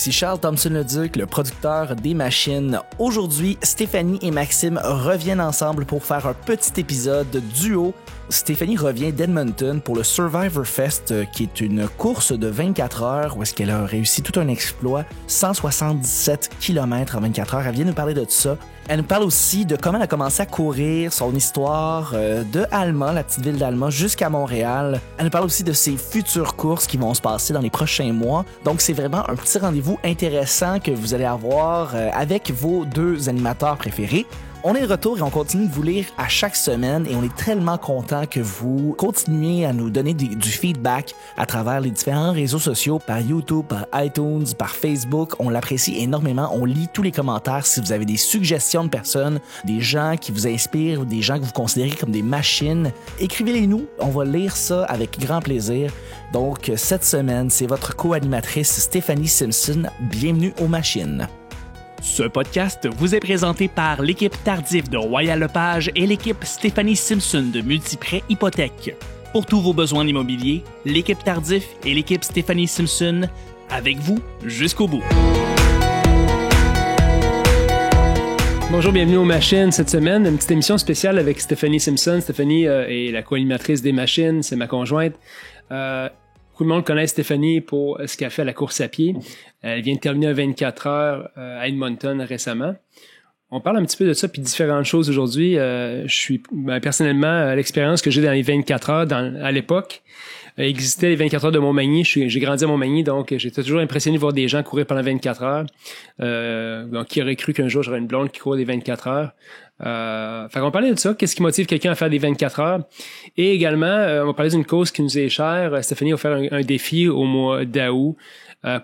Ici Charles Thompson-Leduc, le producteur des machines. Aujourd'hui, Stéphanie et Maxime reviennent ensemble pour faire un petit épisode duo. Stéphanie revient d'Edmonton pour le Survivor Fest, qui est une course de 24 heures où est-ce qu'elle a réussi tout un exploit, 177 km en 24 heures. Elle vient nous parler de tout ça. Elle nous parle aussi de comment elle a commencé à courir, son histoire de Alma, la petite ville d'Alma, jusqu'à Montréal. Elle nous parle aussi de ses futures courses qui vont se passer dans les prochains mois. Donc, c'est vraiment un petit rendez-vous intéressant que vous allez avoir avec vos deux animateurs préférés. On est de retour et on continue de vous lire à chaque semaine et on est tellement content que vous continuez à nous donner du feedback à travers les différents réseaux sociaux, par YouTube, par iTunes, par Facebook. On l'apprécie énormément. On lit tous les commentaires. Si vous avez des suggestions de personnes, des gens qui vous inspirent ou des gens que vous considérez comme des machines, écrivez-les nous. On va lire ça avec grand plaisir. Donc, cette semaine, c'est votre co-animatrice Stéphanie Simpson. Bienvenue aux machines. Ce podcast vous est présenté par l'équipe Tardif de Royal Lepage et l'équipe Stéphanie Simpson de Multiprêt Hypothèque. Pour tous vos besoins immobiliers, l'équipe Tardif et l'équipe Stéphanie Simpson, avec vous jusqu'au bout. Bonjour, bienvenue aux machines cette semaine. Une petite émission spéciale avec Stéphanie Simpson. Stéphanie est la co-animatrice des machines, c'est ma conjointe. Beaucoup de monde connaît Stéphanie pour ce qu'elle fait à la course à pied. Elle vient de terminer un 24 heures à Edmonton récemment. On parle un petit peu de ça puis différentes choses aujourd'hui. Je suis personnellement l'expérience que j'ai dans les 24 heures à l'époque. Existait les 24 heures de Montmagny. J'ai grandi à Montmagny, donc j'étais toujours impressionné de voir des gens courir pendant 24 heures. Donc, qui aurait cru qu'un jour j'aurais une blonde qui court des 24 heures? Fait qu'on parlait de ça, qu'est-ce qui motive quelqu'un à faire des 24 heures. Et également, on va parler d'une cause qui nous est chère. Stéphanie va faire un défi au mois d'août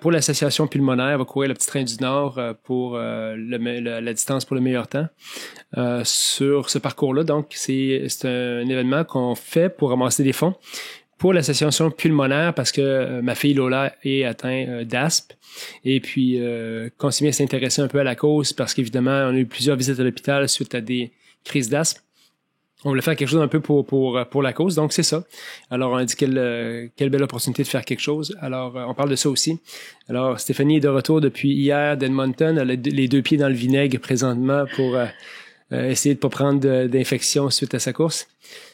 pour l'association pulmonaire. Elle va courir le Petit Train du Nord pour la distance pour le meilleur temps sur ce parcours-là. Donc, c'est un événement qu'on fait pour ramasser des fonds pour l'association pulmonaire parce que ma fille Lola est atteinte d'asthme. Et puis, qu'on s'est mis à s'intéresser un peu à la cause parce qu'évidemment, on a eu plusieurs visites à l'hôpital suite à des crises d'asthme. On voulait faire quelque chose un peu pour la cause, donc c'est ça. Alors, on a dit quelle belle opportunité de faire quelque chose. Alors, on parle de ça aussi. Alors, Stéphanie est de retour depuis hier d'Edmonton. Elle a les deux pieds dans le vinaigre présentement pour essayer de pas prendre d'infection suite à sa course.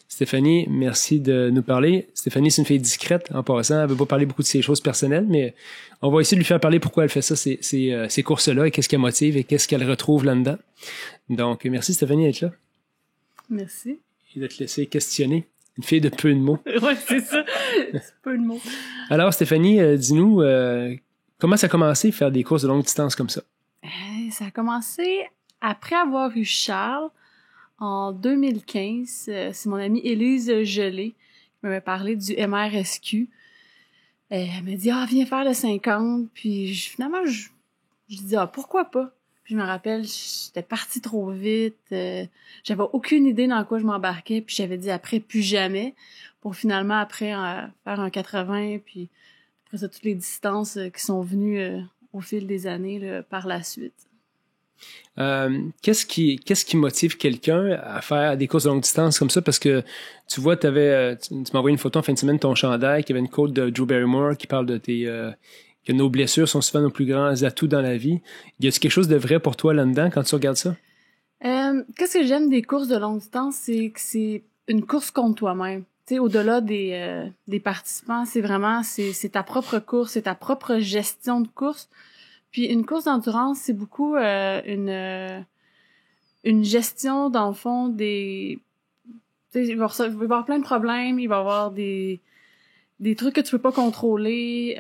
Stéphanie, merci de nous parler. Stéphanie, c'est une fille discrète en passant. Elle veut pas parler beaucoup de ses choses personnelles, mais on va essayer de lui faire parler pourquoi elle fait ça, ces courses-là, et qu'est-ce qu'elle motive et qu'est-ce qu'elle retrouve là-dedans. Donc, merci Stéphanie d'être là. Merci. Et de te laisser questionner. Une fille de peu de mots. Ouais, c'est ça. C'est peu de mots. Alors, Stéphanie, dis-nous, comment ça a commencé à faire des courses de longue distance comme ça? Ça a commencé après avoir eu Charles. En 2015, c'est mon amie Élise Gelé qui m'avait parlé du MRSQ. Elle m'a dit « Ah, viens faire le 50 ». Puis finalement, je dis « Ah, pourquoi pas ?» Puis je me rappelle, j'étais partie trop vite. J'avais aucune idée dans quoi je m'embarquais. Puis j'avais dit « Après, plus jamais ». Pour finalement, après, faire un 80. Puis après ça, toutes les distances qui sont venues au fil des années là, par la suite. Qu'est-ce qui motive quelqu'un à faire des courses de longue distance comme ça? Parce que tu vois, tu m'as envoyé une photo en fin de semaine de ton chandail, qui avait une quote de Drew Barrymore qui parle de que nos blessures sont souvent nos plus grands atouts dans la vie. Y a-t-il quelque chose de vrai pour toi là-dedans quand tu regardes ça? Qu'est-ce que j'aime des courses de longue distance, c'est que c'est une course contre toi-même. Tu sais, au-delà des participants, c'est vraiment c'est ta propre course, c'est ta propre gestion de course. Puis une course d'endurance, c'est beaucoup une gestion, dans le fond, des... Tu sais, il va y avoir plein de problèmes, il va y avoir des trucs que tu peux pas contrôler,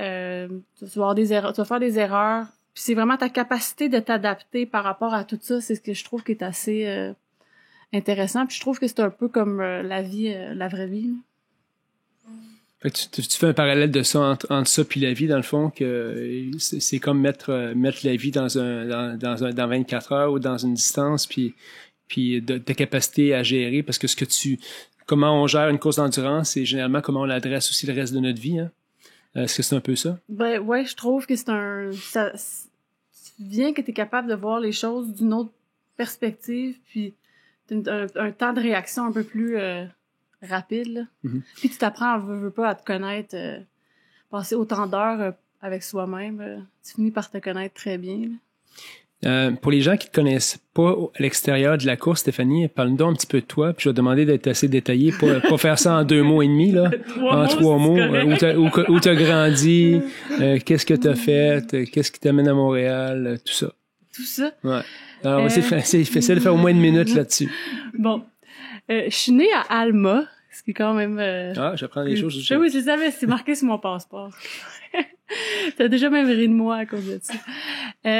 tu vas avoir des erreurs, tu vas faire des erreurs. Puis c'est vraiment ta capacité de t'adapter par rapport à tout ça, c'est ce que je trouve qui est assez intéressant. Puis je trouve que c'est un peu comme la vie, la vraie vie. Fait que tu fais un parallèle de ça entre ça puis la vie, dans le fond, que c'est comme mettre la vie dans 24 heures ou dans une distance, puis de ta capacité à gérer, parce que comment on gère une course d'endurance, c'est généralement comment on l'adresse aussi le reste de notre vie, hein. Est-ce que c'est un peu ça? Ben ouais, je trouve que ça vient que tu es capable de voir les choses d'une autre perspective, puis un temps de réaction un peu plus rapide, là. Mm-hmm. Puis tu t'apprends, veux pas, à te connaître, passer autant d'heures avec soi-même, tu finis par te connaître très bien. Là. Pour les gens qui te connaissent pas à l'extérieur de la course, Stéphanie, parle-nous donc un petit peu de toi, puis je vais te demander d'être assez détaillé, pas faire ça en 2 mots et demi, là. En 3 mots, où t'as grandi, qu'est-ce que t'as fait, qu'est-ce qui t'amène à Montréal, tout ça. Tout ça? Ouais. Alors, on va essayer de faire au moins 1 minute là-dessus. Bon. Je suis née à Alma, ce qui est quand même... j'apprends des choses. Oui, je le savais, c'est marqué sur mon passeport. T'as déjà même ri de moi à cause de ça.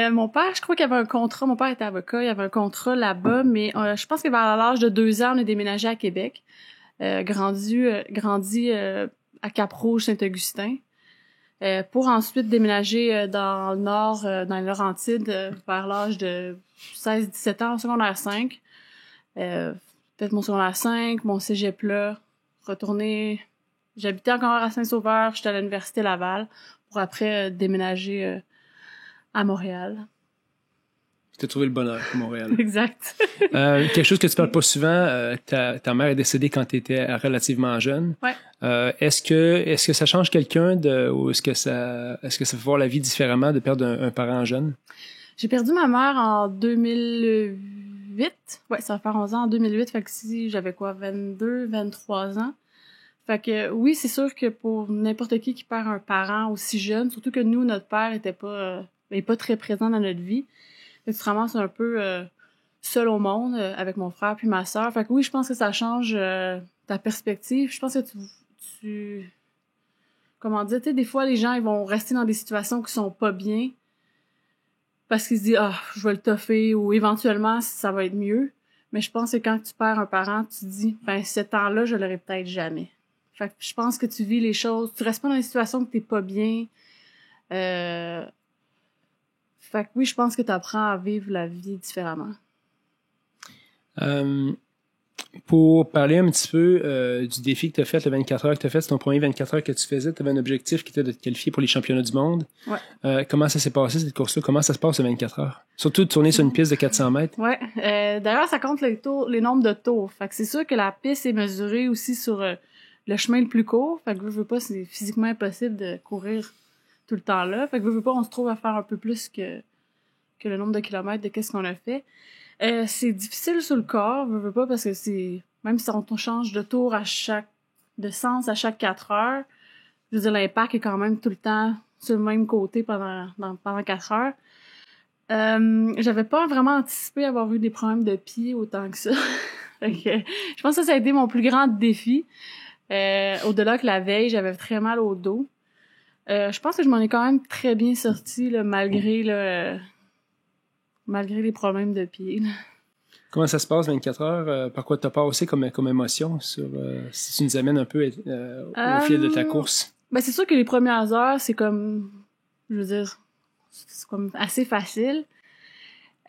Mon père, je crois qu'il avait un contrat. Mon père était avocat, il avait un contrat là-bas, mais je pense que vers l'âge de 2 ans, on est déménagé à Québec. Grandi à Cap-Rouge, Saint-Augustin. Pour ensuite déménager dans le nord, dans les Laurentides, vers l'âge de 16-17 ans, au secondaire 5. Peut-être mon secondaire 5, mon cégep là, retourner... J'habitais encore à Saint-Sauveur, j'étais à l'Université Laval, pour après déménager à Montréal. Tu as trouvé le bonheur à Montréal. Exact. Quelque chose que tu parles pas souvent, ta mère est décédée quand tu étais relativement jeune. Ouais. Est-ce que ça change quelqu'un ou est-ce que ça fait voir la vie différemment de perdre un parent jeune? J'ai perdu ma mère en 2008. Ouais, ça va faire 11 ans en 2008, fait que si j'avais 22, 23 ans. Fait que oui, c'est sûr que pour n'importe qui perd un parent aussi jeune, surtout que nous, notre père était pas très présent dans notre vie. Fait que tu te ramasses un peu seul au monde avec mon frère puis ma sœur. Fait que oui, je pense que ça change ta perspective. Je pense que tu comment dire, tu sais, des fois les gens ils vont rester dans des situations qui sont pas bien parce qu'ils se disent je vais le toffer ou éventuellement ça va être mieux. Mais je pense que quand tu perds un parent, tu te dis ce temps-là, je l'aurai peut-être jamais. Fait que je pense que tu vis les choses, tu restes pas dans des situations que t'es pas bien. Fait que oui, je pense que tu apprends à vivre la vie différemment. Pour parler un petit peu du défi que tu as fait, le 24 heures que tu as fait, c'est ton premier 24 heures que tu faisais, tu avais un objectif qui était de te qualifier pour les championnats du monde. Ouais. Comment ça s'est passé cette course-là? Comment ça se passe le 24 heures? Surtout de tourner sur une piste de 400 mètres. Ouais. D'ailleurs, ça compte les nombres de tours. Fait que c'est sûr que la piste est mesurée aussi sur le chemin le plus court. Fait que je veux pas, c'est physiquement impossible de courir tout le temps là. Fait que je veux pas, on se trouve à faire un peu plus que le nombre de kilomètres de qu'est-ce qu'on a fait. C'est difficile sur le corps, je veux pas, parce que c'est, même si on change de tour de sens à chaque 4 heures, je veux dire, l'impact est quand même tout le temps sur le même côté pendant 4 heures. J'avais pas vraiment anticipé avoir eu des problèmes de pied autant que ça. Fait que, je pense que ça a été mon plus grand défi. Au-delà que la veille, j'avais très mal au dos. Je pense que je m'en ai quand même très bien sortie, là, malgré les problèmes de pied. Là. Comment ça se passe 24 heures? Par quoi t'as passé comme émotion si tu nous amènes un peu au fil de ta course? C'est sûr que les premières heures, c'est comme, je veux dire, c'est comme assez facile.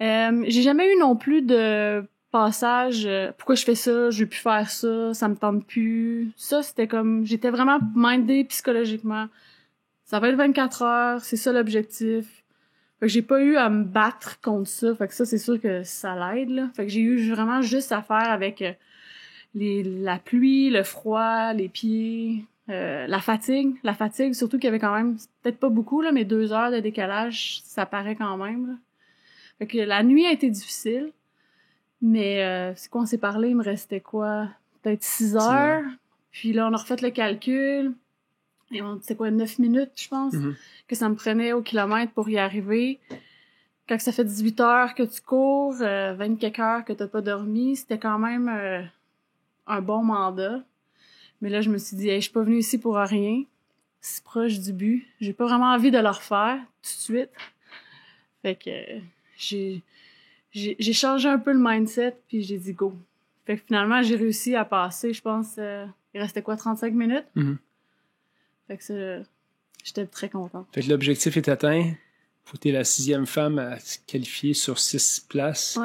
J'ai jamais eu non plus de passage, pourquoi je fais ça, je veux plus faire ça, ça me tente plus. Ça, c'était comme, j'étais vraiment mindée psychologiquement. Ça va être 24 heures, c'est ça l'objectif. Fait que j'ai pas eu à me battre contre ça. Fait que ça, c'est sûr que ça l'aide, là. Fait que j'ai eu vraiment juste à faire avec la pluie, le froid, les pieds, la fatigue. La fatigue, surtout qu'il y avait quand même, peut-être pas beaucoup, là, mais 2 heures de décalage, ça paraît quand même, là. Fait que la nuit a été difficile. Mais c'est quoi, on s'est parlé, il me restait quoi? Peut-être 6 heures. Puis là, on a refait le calcul. Et c'est quoi, 9 minutes, je pense, que ça me prenait au kilomètre pour y arriver. Quand ça fait 18 heures que tu cours, 24 heures que t'as pas dormi, c'était quand même un bon mandat. Mais là, je me suis dit, je suis pas venue ici pour rien. Si proche du but. J'ai pas vraiment envie de le refaire tout de suite. Fait que j'ai changé un peu le mindset, puis j'ai dit go. Fait que finalement, j'ai réussi à passer, je pense, il restait quoi, 35 minutes? Fait que ça, j'étais très contente. Fait que l'objectif est atteint. Faut que t'es la 6e femme à se qualifier sur 6 places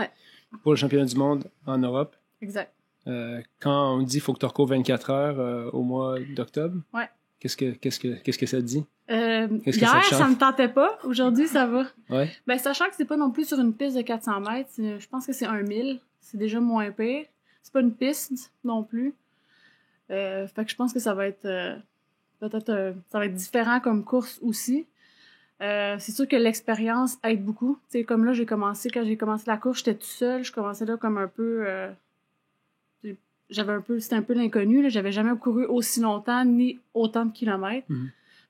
pour le championnat du monde en Europe. Exact. Quand on dit qu'il faut que tu recours 24 heures au mois d'octobre, qu'est-ce que ça dit? Hier, ça me tentait pas. Aujourd'hui, ça va. Ouais. Sachant que c'est pas non plus sur une piste de 400 mètres, je pense que c'est 1000. C'est déjà moins pire. C'est pas une piste non plus. Fait que je pense que ça va être... ça va être différent comme course aussi. C'est sûr que l'expérience aide beaucoup. Tu sais, comme là, quand j'ai commencé la course, j'étais toute seule. Je commençais là comme un peu... c'était un peu l'inconnu, là. J'avais jamais couru aussi longtemps, ni autant de kilomètres.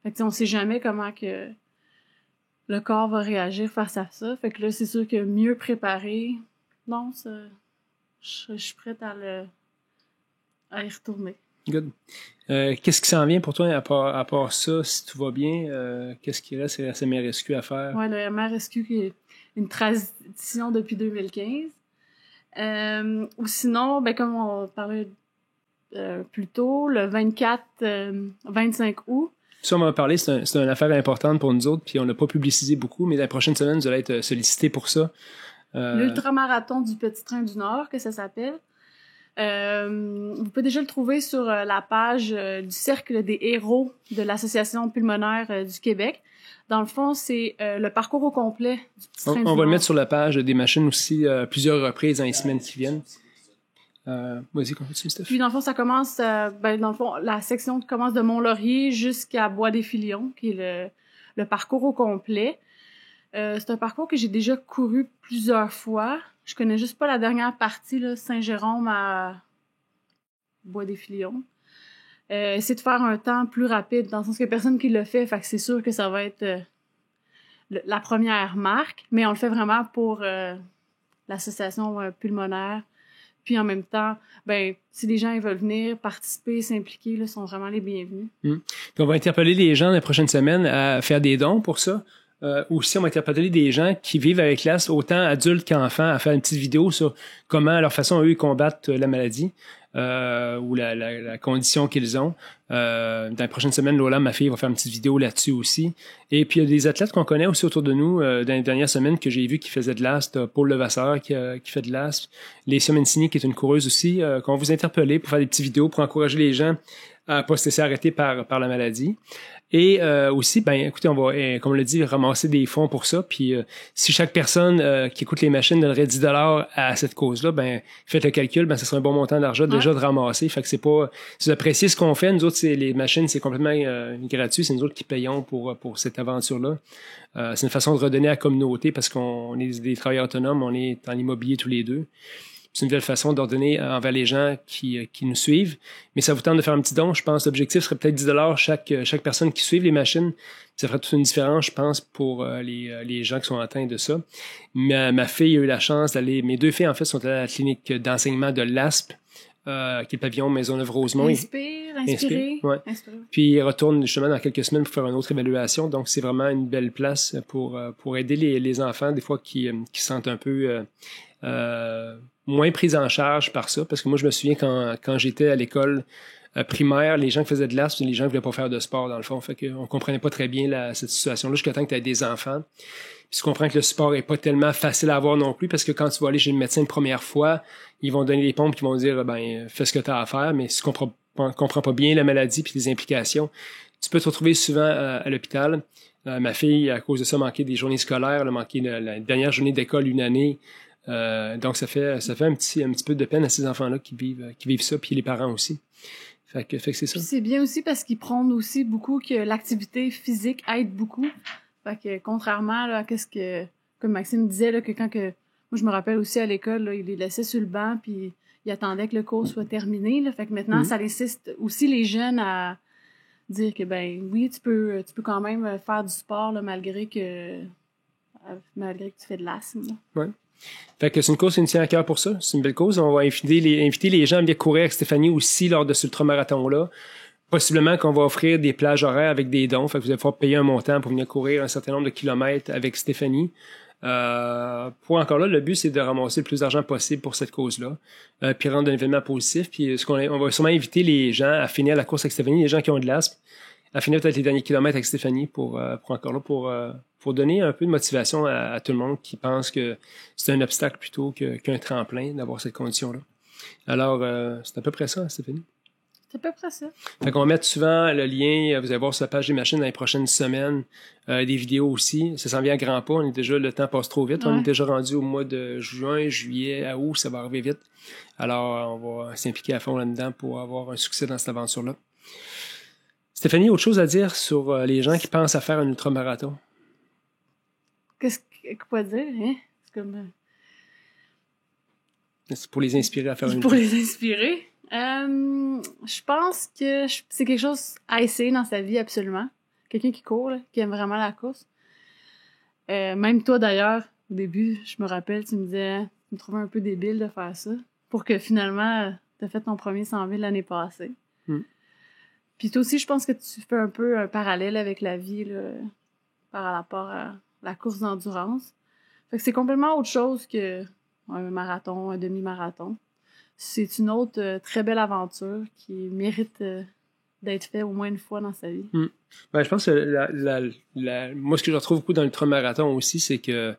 Fait que, on sait jamais comment que le corps va réagir face à ça. Fait que là, c'est sûr que mieux préparé, non, ça, je suis prête à y retourner. Good. Qu'est-ce qui s'en vient pour toi à part ça, si tout va bien? Qu'est-ce qui reste à la MRSQ à faire? Ouais, le MRSQ qui est une tradition depuis 2015. Ou sinon, ben comme on parlait plus tôt, le 24-25 août. Ça, on m'a parlé, c'est une affaire importante pour nous autres, puis on l'a pas publicisé beaucoup, mais la prochaine semaine, vous allez être sollicités pour ça. L'ultramarathon du Petit Train du Nord, que ça s'appelle. Vous pouvez déjà le trouver sur la page du Cercle des héros de l'Association pulmonaire du Québec. Dans le fond, c'est le parcours au complet du Petit Train du Nord. On va le mettre sur la page des machines aussi plusieurs reprises dans les semaines qui viennent. Vas-y, continue, Steph. Puis dans le fond, ça commence, la section commence de Mont-Laurier jusqu'à Bois-des-Filions, qui est le parcours au complet. C'est un parcours que j'ai déjà couru plusieurs fois. Je connais juste pas la dernière partie, là, Saint-Jérôme à Bois-des-Filions. C'est de faire un temps plus rapide, dans le sens qu'il y a personne qui le fait, fait que c'est sûr que ça va être la première marque, mais on le fait vraiment pour l'association pulmonaire. Puis en même temps, ben si les gens ils veulent venir participer, s'impliquer, là, sont vraiment les bienvenus. Puis on va interpeller les gens la prochaine semaine à faire des dons pour ça. Aussi, on va interpeller des gens qui vivent avec l'asthme, autant adultes qu'enfants, à faire une petite vidéo sur comment, à leur façon, eux, ils combattent la maladie ou la condition qu'ils ont. Dans les prochaines semaines, Lola, ma fille, va faire une petite vidéo là-dessus aussi. Et puis, il y a des athlètes qu'on connaît aussi autour de nous dans les dernières semaines que j'ai vu qui faisaient de l'asthme. Paul Levasseur qui fait de l'asthme. Lécia Mencini, qui est une coureuse aussi, qu'on va vous interpeller pour faire des petites vidéos pour encourager les gens à pas se laisser arrêter par la maladie. Et aussi, ben écoutez, on va, comme on l'a dit, ramasser des fonds pour ça. Puis si chaque personne qui écoute les machines donnerait 10$ à cette cause-là, ben faites le calcul, ben ce serait un bon montant d'argent déjà de ramasser. Fait que c'est pas, si vous appréciez ce qu'on fait, nous autres, les machines, c'est complètement gratuit. C'est nous autres qui payons pour cette aventure-là. C'est une façon de redonner à la communauté parce qu'on est des travailleurs autonomes, on est en immobilier tous les deux. C'est une nouvelle façon d'ordonner envers les gens qui nous suivent. Mais ça vous tente de faire un petit don, je pense. L'objectif serait peut-être 10$ chaque personne qui suit les machines. Ça ferait toute une différence, je pense, pour les gens qui sont atteints de ça. Ma fille a eu la chance d'aller... Mes deux filles, en fait, sont à la clinique d'enseignement de l'ASP, qui est le pavillon Maisonneuve-Rosemont. Inspiré. Ouais. Puis ils retournent justement dans quelques semaines pour faire une autre évaluation. Donc, c'est vraiment une belle place pour aider les enfants, des fois, qui se sentent un peu... moins prise en charge par ça, parce que moi, je me souviens quand j'étais à l'école primaire, les gens qui faisaient de l'asthme, les gens qui voulaient pas faire de sport, dans le fond. Fait qu'on comprenait pas très bien cette situation-là jusqu'à temps que tu aies des enfants. Puis tu comprends que le sport est pas tellement facile à avoir non plus, parce que quand tu vas aller chez le médecin une première fois, ils vont donner les pompes, ils vont dire, ben, fais ce que tu as à faire, mais si tu comprends pas bien la maladie puis les implications, tu peux te retrouver souvent à l'hôpital. Ma fille, à cause de ça, manquait des journées scolaires, elle a manqué la dernière journée d'école une année. Donc ça fait un petit peu de peine à ces enfants-là qui vivent ça, puis les parents aussi. Fait que c'est ça. Puis c'est bien aussi parce qu'ils prônent aussi beaucoup que l'activité physique aide beaucoup. Fait que contrairement là, à ce que comme Maxime disait là, que moi je me rappelle aussi à l'école là, il les laissait sur le banc puis il attendait que le cours soit terminé là. Fait que maintenant ça insiste aussi les jeunes à dire que ben oui tu peux quand même faire du sport là, malgré que tu fais de l'asthme. Ouais. Fait que c'est une cause qui nous tient à cœur pour ça. C'est une belle cause. On va inviter les gens à venir courir avec Stéphanie aussi lors de ce ultramarathon-là. Possiblement qu'on va offrir des plages horaires avec des dons. Fait que vous allez pouvoir payer un montant pour venir courir un certain nombre de kilomètres avec Stéphanie. Pour encore là, le but, c'est de ramasser le plus d'argent possible pour cette cause-là. Puis rendre un événement positif. Puis on va sûrement inviter les gens à finir la course avec Stéphanie, les gens qui ont de l'asthme, à finir peut-être les derniers kilomètres avec Stéphanie pour donner un peu de motivation à tout le monde qui pense que c'est un obstacle plutôt qu'un tremplin d'avoir cette condition-là. Alors, c'est à peu près ça, Stéphanie. C'est à peu près ça. Fait qu'on va mettre souvent le lien, vous allez voir sur la page des machines dans les prochaines semaines, des vidéos aussi. Ça s'en vient à grands pas. Le temps passe trop vite. Ouais. On est déjà rendu au mois de juin, juillet, à août, ça va arriver vite. Alors, on va s'impliquer à fond là-dedans pour avoir un succès dans cette aventure-là. Stéphanie, autre chose à dire sur les gens qui pensent à faire un ultramarathon? qu'est-ce qu'on peut dire, hein? C'est comme... C'est pour les inspirer à faire une Pour les inspirer. Je pense que c'est quelque chose à essayer dans sa vie, absolument. Quelqu'un qui court, là, qui aime vraiment la course. Même toi, d'ailleurs, au début, je me rappelle, tu me disais, tu me trouvais un peu débile de faire ça. Pour que finalement, t'as fait ton premier 100 000 l'année passée. Puis toi aussi, je pense que tu fais un peu un parallèle avec la vie, là, par rapport à la course d'endurance. Fait que c'est complètement autre chose que un marathon, un demi-marathon. C'est une autre très belle aventure qui mérite d'être faite au moins une fois dans sa vie. Ben, je pense que moi, ce que je retrouve beaucoup dans l'ultramarathon aussi, c'est que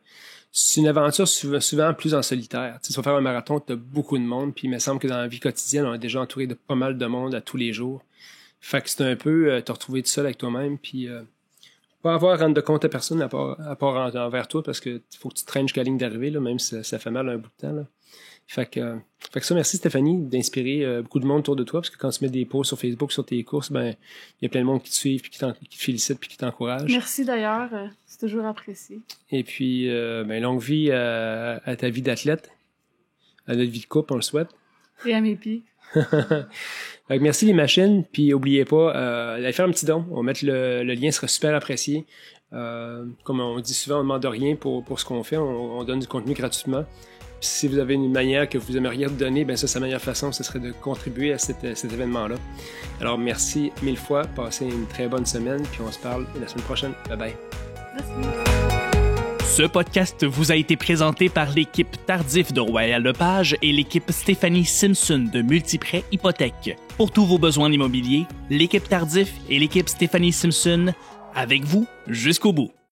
c'est une aventure souvent plus en solitaire. Tu sais, si tu vas faire un marathon, tu as beaucoup de monde, puis il me semble que dans la vie quotidienne, on est déjà entouré de pas mal de monde à tous les jours. Fait que c'est un peu te retrouver tout seul avec toi-même, puis pas avoir à rendre de compte à personne à part envers toi, parce que faut que tu traînes jusqu'à la ligne d'arrivée, là, même si ça fait mal un bout de temps. Là. Fait que ça, merci Stéphanie d'inspirer beaucoup de monde autour de toi, parce que quand tu mets des posts sur Facebook sur tes courses, ben il y a plein de monde qui te suivent, puis qui te félicite, puis qui t'encourage. Merci d'ailleurs, c'est toujours apprécié. Et puis longue vie à ta vie d'athlète, à notre vie de couple, on le souhaite. Et à mes pieds. Fait que merci les machines, puis oubliez pas d'aller faire un petit don, on va mettre le lien, sera super apprécié. Comme on dit souvent, on ne demande rien pour ce qu'on fait, on donne du contenu gratuitement. Puis si vous avez une manière que vous aimeriez donner, ben ça, c'est la meilleure façon, ce serait de contribuer à cet événement-là. Alors merci 1000 fois, passez une très bonne semaine, puis on se parle la semaine prochaine. Bye bye. Merci. Ce podcast vous a été présenté par l'équipe Tardif de Royal Lepage et l'équipe Stéphanie Simpson de Multiprêt Hypothèque. Pour tous vos besoins immobiliers, l'équipe Tardif et l'équipe Stéphanie Simpson, avec vous jusqu'au bout.